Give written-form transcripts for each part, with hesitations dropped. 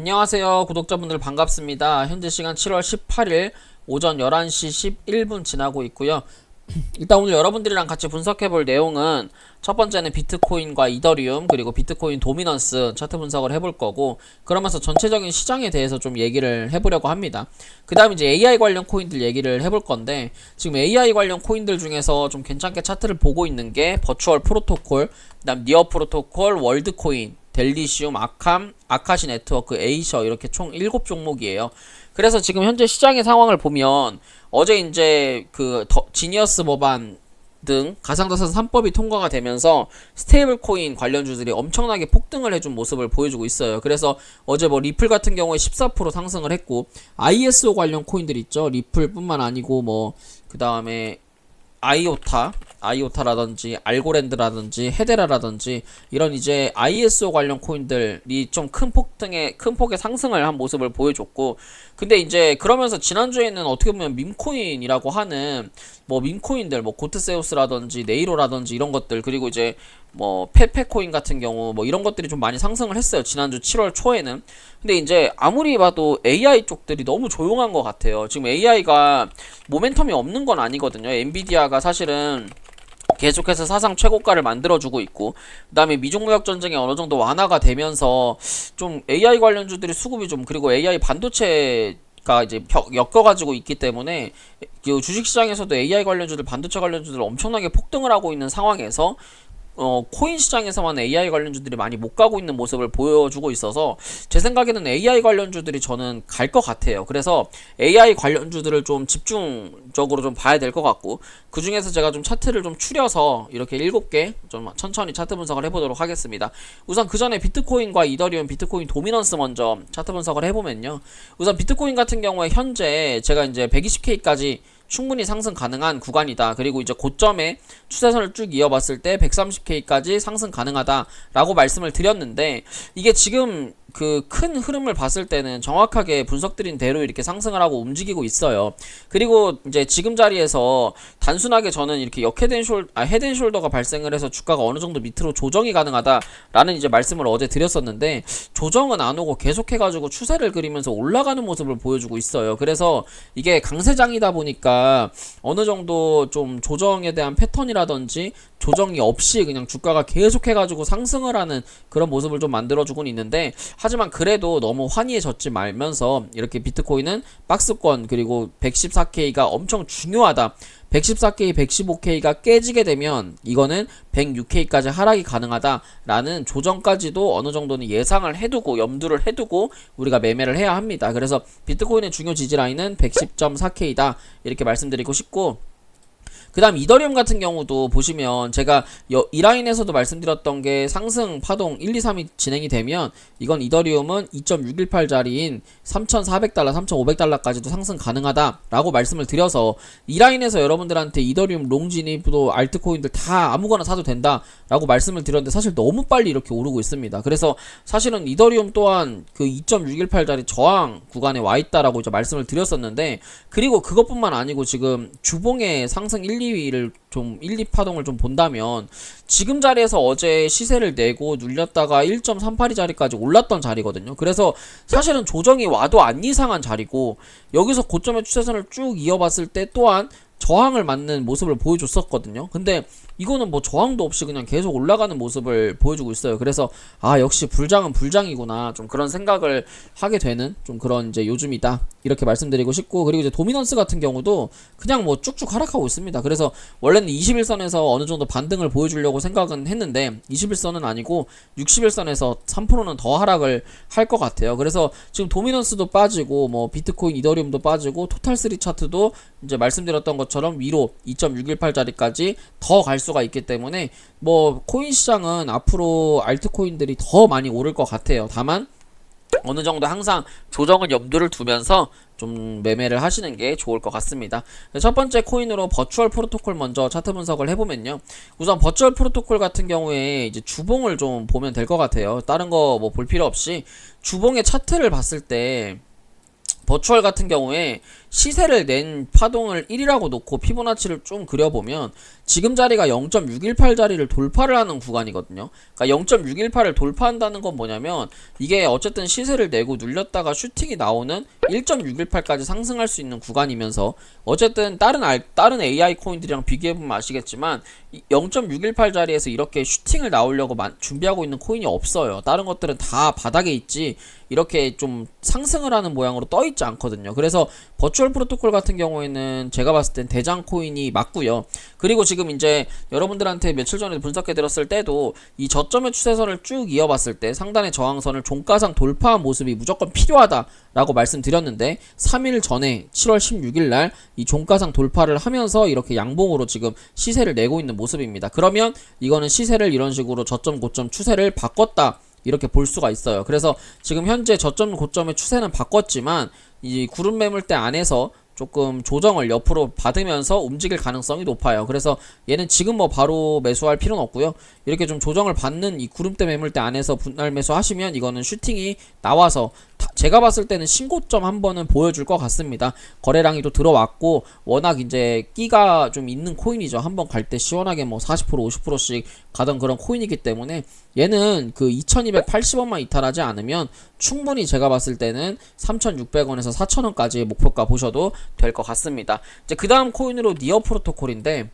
안녕하세요. 구독자분들 반갑습니다. 현재 시간 7월 18일 오전 11시 11분 지나고 있고요. 일단 오늘 여러분들이랑 같이 분석해볼 내용은 첫 번째는 비트코인과 이더리움 그리고 비트코인 도미넌스 차트 분석을 해볼 거고, 그러면서 전체적인 시장에 대해서 좀 얘기를 해보려고 합니다. 그 다음 이제 AI 관련 코인들 얘기를 해볼 건데, 지금 AI 관련 코인들 중에서 좀 괜찮게 차트를 보고 있는 게 버추얼 프로토콜, 그 다음 니어 프로토콜, 월드코인, 델리시움, 아캄, 아카시 네트워크, 에이셔, 이렇게 총 7종목이에요. 그래서 지금 현재 시장의 상황을 보면 어제 이제 그 지니어스 법안 등 가상자산 3법이 통과가 되면서 스테이블 코인 관련주들이 엄청나게 폭등을 해준 모습을 보여주고 있어요. 그래서 어제 뭐 리플 같은 경우에 14% 상승을 했고, ISO 관련 코인들 있죠. 리플뿐만 아니고 뭐 그 다음에 아이오타라든지 알고랜드라든지 헤데라라든지 이런 이제 ISO 관련 코인들이 좀 큰 폭의 상승을 한 모습을 보여줬고, 근데 이제 그러면서 지난주에는 어떻게 보면 밈코인이라고 하는 뭐 밈코인들, 뭐 고트세우스라든지 네이로라든지 이런 것들, 그리고 이제 뭐 페페코인 같은 경우 뭐 이런 것들이 좀 많이 상승을 했어요, 지난주 7월 초에는. 근데 이제 아무리 봐도 AI 쪽들이 너무 조용한 것 같아요. 지금 AI가 모멘텀이 없는 건 아니거든요. 엔비디아가 사실은 계속해서 사상 최고가를 만들어주고 있고, 그 다음에 미중무역 전쟁이 어느 정도 완화가 되면서 좀 AI 관련주들이 수급이 좀, 그리고 AI 반도체가 이제 엮여가지고 있기 때문에 그 주식시장에서도 AI 관련주들, 반도체 관련주들 엄청나게 폭등을 하고 있는 상황에서 코인 시장에서만 AI 관련주들이 많이 못 가고 있는 모습을 보여주고 있어서 제 생각에는 AI 관련주들이 저는 갈 것 같아요. 그래서 AI 관련주들을 좀 집중적으로 좀 봐야 될 것 같고, 그 중에서 제가 좀 차트를 좀 추려서 이렇게 7개 좀 천천히 차트 분석을 해보도록 하겠습니다. 우선 그 전에 비트코인과 이더리움, 비트코인 도미넌스 먼저 차트 분석을 해보면요. 우선 비트코인 같은 경우에 현재 제가 이제 120K까지 충분히 상승 가능한 구간이다. 그리고 이제 고점에 추세선을 쭉 이어봤을 때 130K까지 상승 가능하다라고 말씀을 드렸는데, 이게 지금 그 큰 흐름을 봤을 때는 정확하게 분석드린 대로 이렇게 상승을 하고 움직이고 있어요. 그리고 이제 지금 자리에서 단순하게 저는 이렇게 헤드앤숄더가 발생을 해서 주가가 어느 정도 밑으로 조정이 가능하다라는 이제 말씀을 어제 드렸었는데, 조정은 안 오고 계속해가지고 추세를 그리면서 올라가는 모습을 보여주고 있어요. 그래서 이게 강세장이다 보니까 어느 정도 좀 조정에 대한 패턴이라든지 조정이 없이 그냥 주가가 계속해가지고 상승을 하는 그런 모습을 좀 만들어주곤 있는데, 하지만 그래도 너무 환희해졌지 말면서 이렇게 비트코인은 박스권 그리고 114K가 엄청 중요하다, 114K, 115K가 깨지게 되면 이거는 106K까지 하락이 가능하다라는 조정까지도 어느 정도는 예상을 해두고, 염두를 해두고 우리가 매매를 해야 합니다. 그래서 비트코인의 중요 지지라인은 110.4K다 이렇게 말씀드리고 싶고, 그 다음 이더리움 같은 경우도 보시면 제가 이 라인에서도 말씀드렸던 게 상승 파동 1, 2, 3이 진행이 되면 이건 이더리움은 2.618짜리인 3,400달러, 3,500달러까지도 상승 가능하다라고 말씀을 드려서, 이 라인에서 여러분들한테 이더리움 롱 진입도 알트코인들 다 아무거나 사도 된다라고 말씀을 드렸는데 사실 너무 빨리 이렇게 오르고 있습니다. 그래서 사실은 이더리움 또한 그 2.618짜리 저항 구간에 와 있다라고 이제 말씀을 드렸었는데, 그리고 그것뿐만 아니고 지금 주봉의 상승 1, 2위를 좀 1, 2파동을 좀 본다면 지금 자리에서 어제 시세를 내고 눌렸다가 1.38이 자리까지 올랐던 자리거든요. 그래서 사실은 조정이 와도 안 이상한 자리고, 여기서 고점의 추세선을 쭉 이어봤을 때 또한 저항을 맞는 모습을 보여줬었거든요. 근데 이거는 뭐 저항도 없이 그냥 계속 올라가는 모습을 보여주고 있어요. 그래서 역시 불장은 불장이구나, 좀 그런 생각을 하게 되는 좀 그런 이제 요즘이다 이렇게 말씀드리고 싶고, 그리고 이제 도미넌스 같은 경우도 그냥 뭐 쭉쭉 하락하고 있습니다. 그래서 원래는 21선에서 어느 정도 반등을 보여주려고 생각은 했는데 21선은 아니고 61선에서 3%는 더 하락을 할 것 같아요. 그래서 지금 도미넌스도 빠지고 뭐 비트코인, 이더리움도 빠지고 토탈3 차트도 이제 말씀드렸던 것처럼 위로 2.618짜리까지 더 갈 수가 있기 때문에 뭐 코인 시장은 앞으로 알트코인들이 더 많이 오를 것 같아요. 다만 어느 정도 항상 조정은 염두를 두면서 좀 매매를 하시는 게 좋을 것 같습니다. 첫 번째 코인으로 버추얼 프로토콜 먼저 차트 분석을 해보면요. 우선 버추얼 프로토콜 같은 경우에 이제 주봉을 좀 보면 될 것 같아요. 다른 거 뭐 볼 필요 없이 주봉의 차트를 봤을 때 버추얼 같은 경우에 시세를 낸 파동을 1이라고 놓고 피보나치를 좀 그려보면 지금 자리가 0.618 자리를 돌파를 하는 구간이거든요. 그러니까 0.618을 돌파한다는 건 뭐냐면 이게 어쨌든 시세를 내고 눌렸다가 슈팅이 나오는 1.618까지 상승할 수 있는 구간이면서 어쨌든 다른 AI 코인들이랑 비교해보면 아시겠지만 0.618 자리에서 이렇게 슈팅을 나오려고 준비하고 있는 코인이 없어요. 다른 것들은 다 바닥에 있지 이렇게 좀 상승을 하는 모양으로 떠 있지 않거든요. 그래서 버추얼 프로토콜 같은 경우에는 제가 봤을 땐 대장 코인이 맞고요. 그리고 지금 이제 여러분들한테 며칠 전에 분석해 드렸을 때도 이 저점의 추세선을 쭉 이어봤을 때 상단의 저항선을 종가상 돌파한 모습이 무조건 필요하다라고 말씀드렸는데 3일 전에 7월 16일 날 이 종가상 돌파를 하면서 이렇게 양봉으로 지금 시세를 내고 있는 모습입니다. 그러면 이거는 시세를 이런 식으로 저점 고점 추세를 바꿨다 이렇게 볼 수가 있어요. 그래서 지금 현재 저점 고점의 추세는 바꿨지만 이 구름 매물대 안에서 조금 조정을 옆으로 받으면서 움직일 가능성이 높아요. 그래서 얘는 지금 뭐 바로 매수할 필요는 없고요. 이렇게 좀 조정을 받는 이 구름대 매물대 안에서 분할 매수 하시면 이거는 슈팅이 나와서 제가 봤을 때는 신고점 한 번은 보여줄 것 같습니다. 거래량이 또 들어왔고 워낙 이제 끼가 좀 있는 코인이죠. 한번 갈 때 시원하게 뭐 40% 50%씩 가던 그런 코인이기 때문에 얘는 그 2280원만 이탈하지 않으면 충분히 제가 봤을 때는 3600원에서 4000원까지의 목표가 보셔도 될 것 같습니다. 이제 그 다음 코인으로 니어 프로토콜인데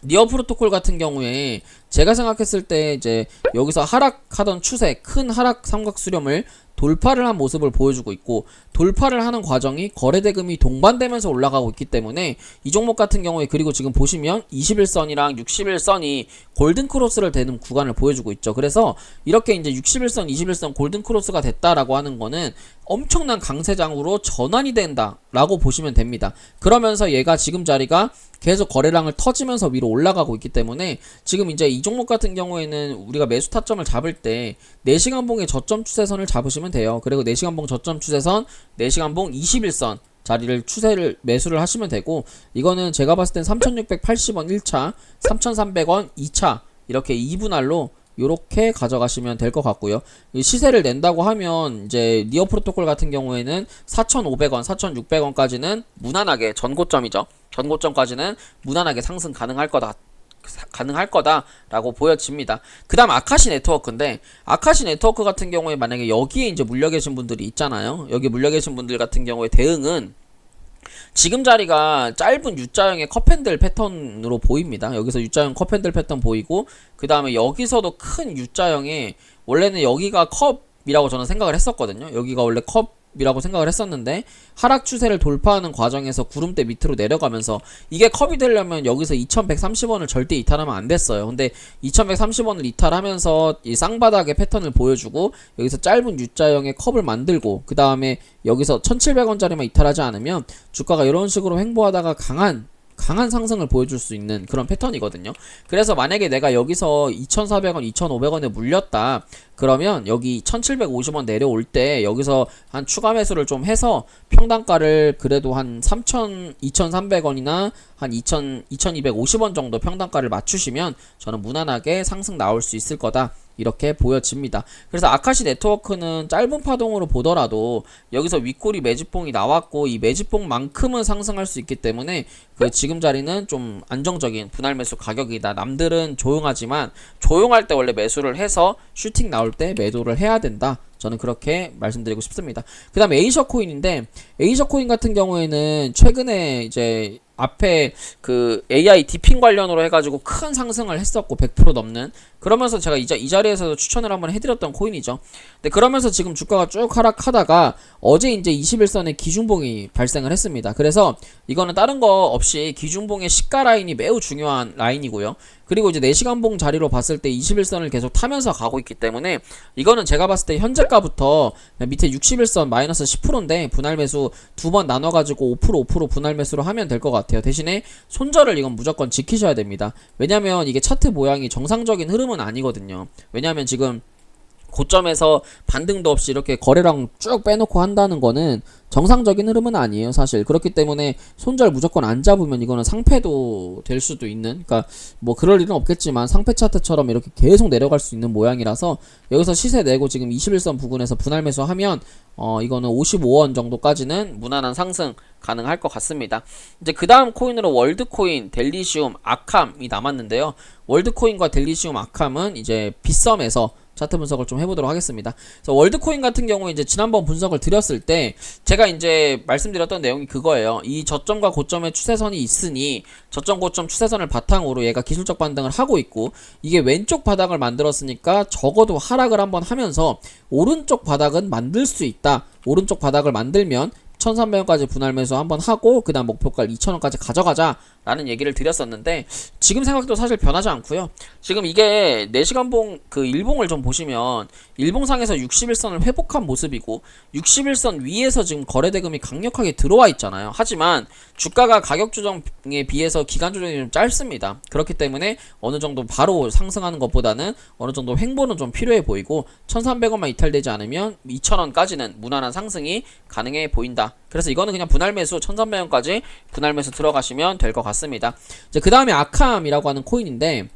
니어 프로토콜 같은 경우에 제가 생각했을 때 이제 여기서 하락하던 추세 큰 하락 삼각 수렴을 돌파를 한 모습을 보여주고 있고 돌파를 하는 과정이 거래대금이 동반되면서 올라가고 있기 때문에 이 종목 같은 경우에 그리고 지금 보시면 21선이랑 61선이 골든크로스를 되는 구간을 보여주고 있죠. 그래서 이렇게 이제 61선, 21선 골든크로스가 됐다라고 하는 거는 엄청난 강세장으로 전환이 된다라고 보시면 됩니다. 그러면서 얘가 지금 자리가 계속 거래량을 터지면서 위로 올라가고 있기 때문에 지금 이제 이 종목 같은 경우에는 우리가 매수 타점을 잡을 때 4시간봉의 저점 추세선을 잡으시면 돼요. 그리고 4시간봉 저점 추세선, 4시간봉 21선 자리를 추세를 매수를 하시면 되고 이거는 제가 봤을 땐 3680원 1차, 3300원 2차 이렇게 2분할로 요렇게 가져가시면 될 것 같고요. 시세를 낸다고 하면 이제 니어 프로토콜 같은 경우에는 4,500원, 4,600원까지는 무난하게 전고점이죠. 전고점까지는 무난하게 상승 가능할 거다라고 보여집니다. 그 다음 아카시 네트워크인데 아카시 네트워크 같은 경우에 만약에 여기에 이제 물려 계신 분들이 있잖아요. 여기 물려 계신 분들 같은 경우에 대응은 지금 자리가 짧은 U자형의 컵핸들 패턴으로 보입니다. 여기서 U자형 컵핸들 패턴 보이고 그 다음에 여기서도 큰 U자형의 원래는 여기가 컵이라고 저는 생각을 했었거든요. 여기가 원래 컵이라고 생각을 했었는데 하락 추세를 돌파하는 과정에서 구름대 밑으로 내려가면서 이게 컵이 되려면 여기서 2130원을 절대 이탈하면 안 됐어요. 근데 2130원을 이탈하면서 이 쌍바닥의 패턴을 보여주고 여기서 짧은 U자형의 컵을 만들고 그 다음에 여기서 1700원짜리만 이탈하지 않으면 주가가 이런 식으로 횡보하다가 강한 상승을 보여줄 수 있는 그런 패턴이거든요. 그래서 만약에 내가 여기서 2400원, 2500원에 물렸다 그러면 여기 1750원 내려올 때 여기서 한 추가 매수를 좀 해서 평단가를 그래도 한 2300원이나 한 2250원 정도 평단가를 맞추시면 저는 무난하게 상승 나올 수 있을 거다 이렇게 보여집니다. 그래서 아카시 네트워크는 짧은 파동으로 보더라도 여기서 윗꼬리 매집봉이 나왔고 이 매집봉만큼은 상승할 수 있기 때문에 그 지금 자리는 좀 안정적인 분할 매수 가격이다. 남들은 조용하지만 조용할 때 원래 매수를 해서 슈팅 나올 때 매도를 해야 된다. 저는 그렇게 말씀드리고 싶습니다. 그 다음에 에이셔코인인데 에이셔코인 같은 경우에는 최근에 이제 앞에 그 AI 디핑 관련으로 해가지고 큰 상승을 했었고 100% 넘는 그러면서 제가 이 자리에서도 추천을 한번 해드렸던 코인이죠. 근데 그러면서 지금 주가가 쭉 하락하다가 어제 이제 21선의 기준봉이 발생을 했습니다. 그래서 이거는 다른 거 없이 기준봉의 시가 라인이 매우 중요한 라인이고요. 그리고 이제 4시간봉 자리로 봤을 때 21선을 계속 타면서 가고 있기 때문에 이거는 제가 봤을 때 현재가부터 밑에 61선 마이너스 10%인데 분할 매수 두 번 나눠가지고 5% 분할 매수로 하면 될 것 같아요. 대신에 손절을 이건 무조건 지키셔야 됩니다. 왜냐면 이게 차트 모양이 정상적인 흐름은 아니거든요. 왜냐면 지금 고점에서 반등도 없이 이렇게 거래량 쭉 빼놓고 한다는 거는 정상적인 흐름은 아니에요, 사실. 그렇기 때문에 손절 무조건 안 잡으면 이거는 상패도 될 수도 있는, 그러니까 뭐 그럴 일은 없겠지만 상패 차트처럼 이렇게 계속 내려갈 수 있는 모양이라서 여기서 시세 내고 지금 21선 부근에서 분할 매수하면 이거는 55원 정도까지는 무난한 상승 가능할 것 같습니다. 이제 그 다음 코인으로 월드코인, 델리시움, 아캄이 남았는데요. 월드코인과 델리시움, 아캄은 이제 빗썸에서 차트 분석을 좀 해보도록 하겠습니다. 그래서 월드코인 같은 경우에 이제 지난번 분석을 드렸을 때 제가 이제 말씀드렸던 내용이 그거예요. 이 저점과 고점의 추세선이 있으니 저점 고점 추세선을 바탕으로 얘가 기술적 반등을 하고 있고, 이게 왼쪽 바닥을 만들었으니까 적어도 하락을 한번 하면서 오른쪽 바닥은 만들 수 있다. 오른쪽 바닥을 만들면 1300원까지 분할 매수 한번 하고 그 다음 목표가를 2000원까지 가져가자 라는 얘기를 드렸었는데, 지금 생각도 사실 변하지 않고요. 지금 이게 4시간봉 그 일봉을 좀 보시면 일봉상에서 61선을 회복한 모습이고 61선 위에서 지금 거래대금이 강력하게 들어와 있잖아요. 하지만 주가가 가격 조정에 비해서 기간 조정이 좀 짧습니다. 그렇기 때문에 어느 정도 바로 상승하는 것보다는 어느 정도 횡보는 좀 필요해 보이고 1300원만 이탈되지 않으면 2000원까지는 무난한 상승이 가능해 보인다. 그래서 이거는 그냥 분할 매수 1300원까지 분할 매수 들어가시면 될 것 같습니다. 이제 그 다음에 아캄이라고 하는 코인인데,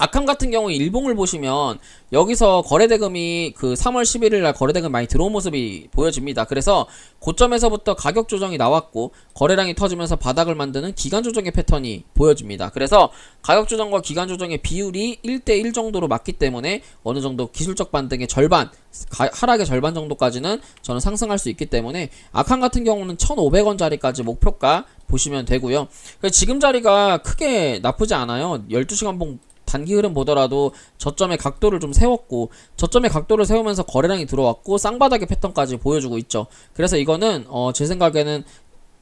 아캄 같은 경우 일봉을 보시면 여기서 거래대금이 그 3월 11일 날 거래대금 많이 들어온 모습이 보여집니다. 그래서 고점에서부터 가격 조정이 나왔고 거래량이 터지면서 바닥을 만드는 기간 조정의 패턴이 보여집니다. 그래서 가격 조정과 기간 조정의 비율이 1대1 정도로 맞기 때문에 어느 정도 기술적 반등의 절반, 하락의 절반 정도까지는 저는 상승할 수 있기 때문에 아캄 같은 경우는 1,500원짜리까지 목표가 보시면 되고요. 지금 자리가 크게 나쁘지 않아요. 12시간 봉 단기 흐름 보더라도 저점의 각도를 좀 세웠고, 저점의 각도를 세우면서 거래량이 들어왔고 쌍바닥의 패턴까지 보여주고 있죠. 그래서 이거는 제 생각에는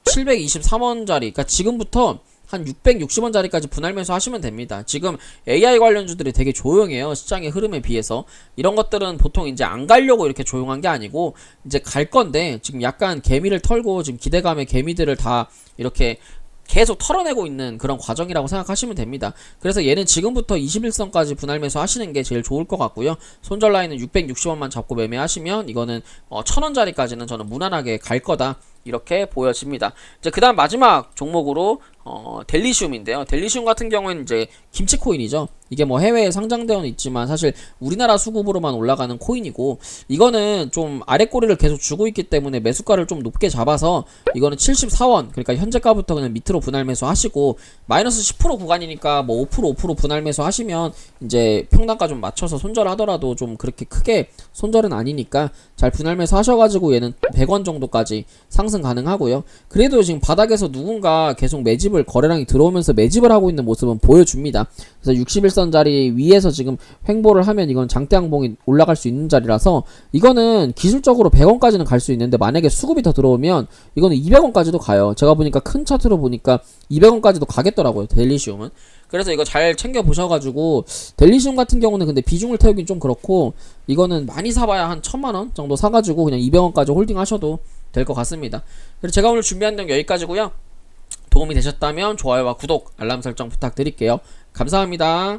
723원짜리, 그러니까 지금부터 한 660원짜리까지 분할 매수 하시면 됩니다. 지금 AI 관련주들이 되게 조용해요, 시장의 흐름에 비해서. 이런 것들은 보통 이제 안 가려고 이렇게 조용한 게 아니고 이제 갈 건데, 지금 약간 개미를 털고 지금 기대감의 개미들을 다 이렇게 계속 털어내고 있는 그런 과정이라고 생각하시면 됩니다. 그래서 얘는 지금부터 21선까지 분할 매수 하시는 게 제일 좋을 것 같고요. 손절 라인은 660원만 잡고 매매하시면 이거는 1000원짜리까지는 저는 무난하게 갈 거다, 이렇게 보여집니다. 이제 그 다음 마지막 종목으로 델리시움인데요. 델리시움 같은 경우에는 이제 김치코인이죠. 이게 뭐 해외에 상장되어는 있지만 사실 우리나라 수급으로만 올라가는 코인이고, 이거는 좀 아래 꼬리를 계속 주고 있기 때문에 매수가를 좀 높게 잡아서 이거는 74원, 그러니까 현재가부터 그냥 밑으로 분할 매수 하시고, 마이너스 10% 구간이니까 뭐 5% 분할 매수 하시면 이제 평단가 좀 맞춰서 손절하더라도 좀 그렇게 크게 손절은 아니니까 잘 분할 매수 하셔가지고 얘는 100원 정도까지 상승 가능하고요. 그래도 지금 바닥에서 누군가 계속 매집을, 거래량이 들어오면서 매집을 하고 있는 모습은 보여줍니다. 그래서 61선 자리 위에서 지금 횡보를 하면 이건 장대양봉이 올라갈 수 있는 자리라서 이거는 기술적으로 100원까지는 갈 수 있는데, 만약에 수급이 더 들어오면 이거는 200원까지도 가요. 제가 보니까 큰 차트로 보니까 200원까지도 가겠더라고요, 델리시움은. 그래서 이거 잘 챙겨 보셔가지고, 델리시움 같은 경우는 근데 비중을 태우긴 좀 그렇고 이거는 많이 사봐야 한 1000만원 정도 사가지고 그냥 200원까지 홀딩 하셔도 될 것 같습니다. 그래서 제가 오늘 준비한 내용 여기까지고요. 도움이 되셨다면 좋아요와 구독, 알람 설정 부탁드릴게요. 감사합니다.